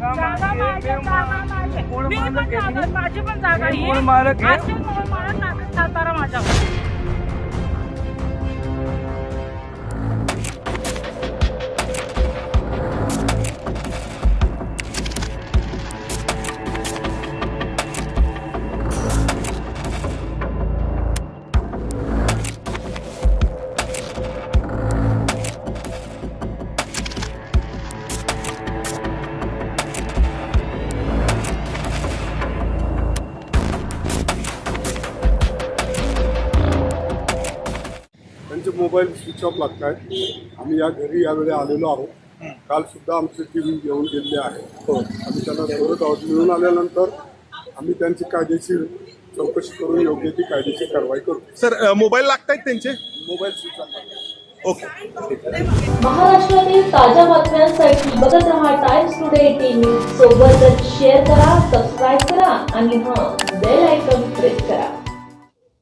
जागा जागा माझी आहे, जागा माझी. मूळ मी पण मालक आहे. जागा, माझी पण जागा मी आहे. मूळ मालक आहे. असेल मूळ मालक टाकत सातारा माझ्यावर. त्यांचे मोबाईल स्विच ऑफ लागत आहेत. आम्ही या घरी यावेळी आलेलो आहोत. काल सुद्धा आमचे टीम घेऊन गेलेले आहे. आम्ही त्यांना शोधत आहोत. मिळून आल्यानंतर आम्ही त्यांची कायदेशीर चौकशी करून योग्य ती कायदेशीर कारवाई करू. सर मोबाईल लागतायत त्यांचे? मोबाईल स्विच ऑफ लागतात. ओके. महाराष्ट्रातील ताज्या बातम्यांसाठी बघत रहा टाइम्स टुडे टीव्ही. सोबतच शेअर करा, सबस्क्राईब करा आणि